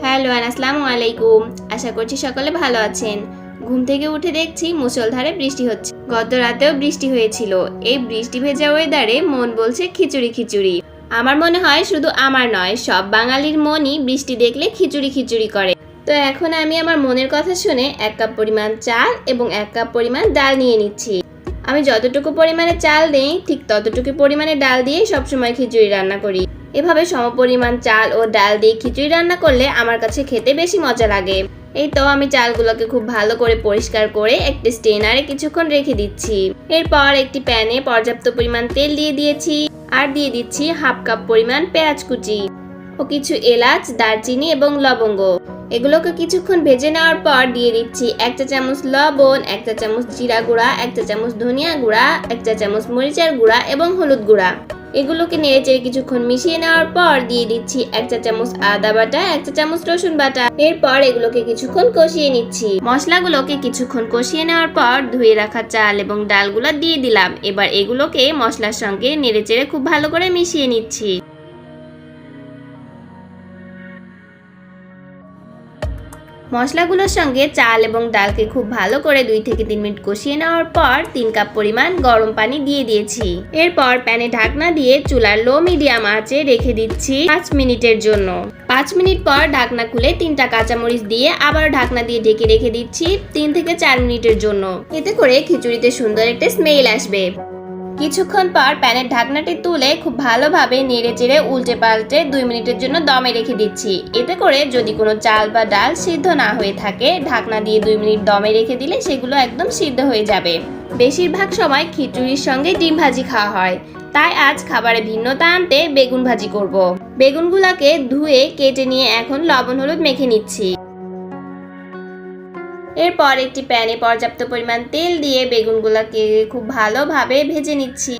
Hello আসসালামু আলাইকুম। আশা করছি সকলে ভালো আছেন। ঘুম থেকে উঠে দেখছি মুষলধারে বৃষ্টি হচ্ছে। গত রাতেও বৃষ্টি হয়েছিল। এই বৃষ্টি ভেজা ওয়েদারে মন বলছে খিচুড়ি খিচুড়ি। আমার মনে হয় শুধু আমার নয়, সব বাঙালির মনই বৃষ্টি দেখলে খিচুড়ি খিচুড়ি করে। তো এখন আমি আমার মনের কথা শুনে 1 কাপ পরিমাণ চাল এবং 1 কাপ পরিমাণ ডাল নিয়ে নিচ্ছি। আমি যতটুকু পরিমাণে চাল দিই ঠিক ততটুকু পরিমাণে ডাল দিয়ে সবসময় খিচুড়ি রান্না করি। এভাবে সমপরিমাণ চাল ও ডাল দিয়ে খিচুড়ি রান্না করলে আমার কাছে খেতে বেশি মজা লাগে। এই তো আমি চালগুলোকে খুব ভালো করে পরিষ্কার করে একটি স্টেনারে কিছুক্ষণ রেখে দিচ্ছি। এরপর একটি প্যানে পর্যাপ্ত পরিমাণ তেল দিয়ে দিয়েছি আর দিয়ে দিচ্ছি 1/2 কাপ পরিমাণ পেঁয়াজ কুচি ও কিছু এলাচ, দারচিনি এবং লবঙ্গ। এগুলোকে কিছুক্ষণ ভেজে নেওয়ার পর দিয়ে দিচ্ছি 1 চা চামচ লবণ, 1 চা চামচ জিরা গুঁড়া, 1 চা চামচ ধনিয়া গুঁড়া, 1 চা চামচ মরিচের গুঁড়া এবং হলুদ গুঁড়া। এগুলোকে নেড়েচেড়ে কিছুক্ষণ মিশিয়ে নেওয়ার পর দিয়ে দিচ্ছি 1 চা চামচ আদা বাটা, 1 চা চামচ রসুন বাটা। এরপর এগুলোকে কিছুক্ষণ কষিয়ে নিচ্ছি। মশলাগুলোকে কিছুক্ষণ কষিয়ে নেওয়ার পর ধুয়ে রাখা চাল এবং ডালগুলো দিয়ে দিলাম। এবার এগুলোকে মশলার সঙ্গে নেড়েচেড়ে খুব ভালো করে মিশিয়ে নিচ্ছি। মশলাগুলোর সঙ্গে চাল এবং ডালকে খুব ভালো করে 2 থেকে 3 মিনিট কষিয়ে নেওয়ার পর 3 কাপ পরিমাণ গরম পানি দিয়ে দিয়েছি। এরপর প্যানে ঢাকনা দিয়ে চুলার লো মিডিয়াম আঁচে রেখে দিচ্ছি 5 মিনিটের জন্য। 5 মিনিট পর ঢাকনা খুলে 3টা কাঁচামরিচ দিয়ে আবার ঢাকনা দিয়ে ঢেকে রেখে দিচ্ছি 3 থেকে 4 মিনিটের জন্য। এতে করে খিচুড়িতে সুন্দর একটা স্মেল আসবে। কিছুক্ষণ পর প্যানের ঢাকনাটি তুলে খুব ভালোভাবে নেড়েচেড়ে উল্টে পাল্টে 2 মিনিটের জন্য দমে রেখে দিচ্ছি। এতে করে যদি কোনো চাল বা ডাল সিদ্ধ না হয়ে থাকে, ঢাকনা দিয়ে 2 মিনিট দমে রেখে দিলে সেগুলো একদম সিদ্ধ হয়ে যাবে। বেশিরভাগ সময় খিচুড়ির সঙ্গে ডিম ভাজি খাওয়া হয়, তাই আজ খাবারে ভিন্নতা আনতে বেগুন ভাজি করব। বেগুনগুলোকে ধুয়ে কেটে নিয়ে এখন লবণ হলুদ মেখে নিচ্ছি। এরপর একটি প্যানে পর্যাপ্ত পরিমাণ তেল দিয়ে বেগুনগুলোকে খুব ভালোভাবে ভেজে নিচ্ছি।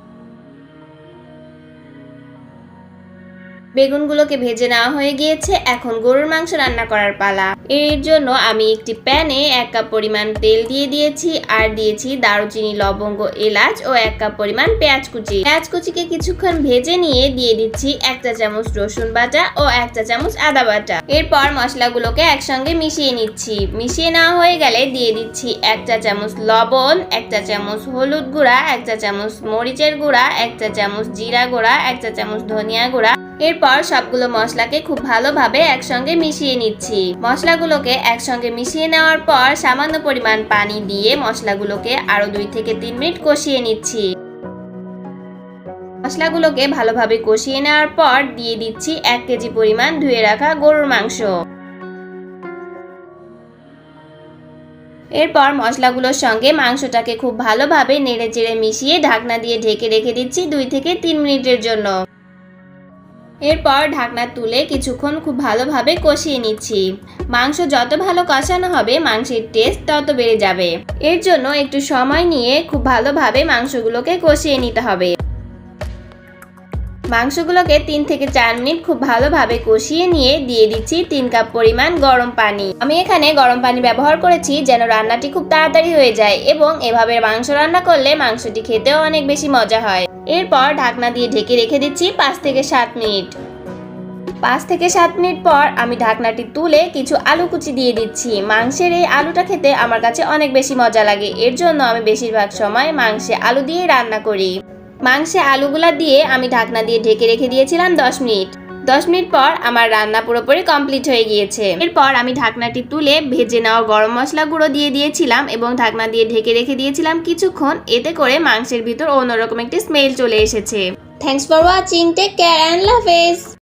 বেগুনগুলোকে ভেজে নেওয়া হয়ে গিয়েছে, এখন গরুর মাংস রান্না করার পালা। এর জন্য আমি একটি প্যানে 1 কাপ পরিমাণ তেল দিয়ে দিয়েছি আর দিয়েছি দারুচিনি, লবঙ্গ, এলাচ ও 1 কাপ পরিমাণ পেঁয়াজ কুচি। পেঁয়াজ কুচিকে কিছুক্ষণ ভেজে নিয়ে দিয়ে দিচ্ছি 1 চা চামচ রসুন বাটা ও 1 চা চামচ আদা বাটা। এরপর মশলাগুলোকে একসঙ্গে মিশিয়ে নিচ্ছি। মিশিয়ে নেওয়া হয়ে গেলে দিয়ে দিচ্ছি 1 চা চামচ লবণ, 1 চা চামচ হলুদ গুঁড়া, 1 চা চামচ মরিচের গুঁড়া, 1 চা চামচ জিরা গুঁড়া, 1 চা চামচ ধনিয়া গুঁড়া। এরপর সবগুলো মশলাকে খুব ভালোভাবে একসঙ্গে মিশিয়ে নিচ্ছি। মশলাগুলোকে একসঙ্গে মিশিয়ে নেওয়ার পর সামান্য পরিমাণ পানি দিয়ে মশলাগুলোকে আরো 2 থেকে 3 মিনিট কষিয়ে নিচ্ছি। মশলাগুলোকে ভালোভাবে কষিয়ে নেওয়ার পর দিয়ে দিচ্ছি 1 কেজি পরিমাণ ধুয়ে রাখা গরুর মাংস। এরপর মশলাগুলোর সঙ্গে মাংসটাকে খুব ভালোভাবে নেড়েচেড়ে মিশিয়ে ঢাকনা দিয়ে ঢেকে রেখে দিচ্ছি 2 থেকে 3 মিনিটের জন্য। এরপর ঢাকনা তুলে কিছুক্ষণ খুব ভালোভাবে কষিয়ে নিচ্ছি। মাংস যত ভালো কষানো হবে মাংসের টেস্ট তত বেড়ে যাবে। এর জন্য একটু সময় নিয়ে খুব ভালোভাবে মাংসগুলোকে কষিয়ে নিতে হবে। মাংসগুলোকে 3 থেকে 4 মিনিট খুব ভালোভাবে কষিয়ে নিয়ে দিয়ে দিচ্ছি 3 কাপ পরিমাণ গরম পানি। আমি এখানে গরম পানি ব্যবহার করেছি যেন রান্নাটি খুব তাড়াতাড়ি হয়ে যায় এবং এভাবে মাংস রান্না করলে মাংসটি খেতেও অনেক বেশি মজা হয়। এরপর ঢাকনা দিয়ে ঢেকে রেখে দিচ্ছি 5 থেকে 7 মিনিট। 5 থেকে 7 মিনিট পর আমি ঢাকনাটি তুলে কিছু আলু কুচি দিয়ে দিচ্ছি। মাংসের এই আলুটা খেতে আমার কাছে অনেক বেশি মজা লাগে। এর জন্য আমি বেশিরভাগ সময় মাংসে আলু দিয়ে রান্না করি। মাংসে আলুগুলা দিয়ে আমি ঢাকনা দিয়ে ঢেকে রেখে দিয়েছিলাম 10 মিনিট। 10 মিনিট পর আমার রান্না পুরোপুরি কমপ্লিট হয়ে গিয়েছে। এরপর আমি ঢাকনাটি তুলে ভেজে নেওয়া গরম মশলা গুঁড়ো দিয়ে দিয়েছিলাম এবং ঢাকনা দিয়ে ঢেকে রেখে দিয়েছিলাম কিছুক্ষণ। এতে করে মাংসের ভিতর অন্যরকম একটি স্মেল চলে এসেছে। Thanks for watching, take care and love you.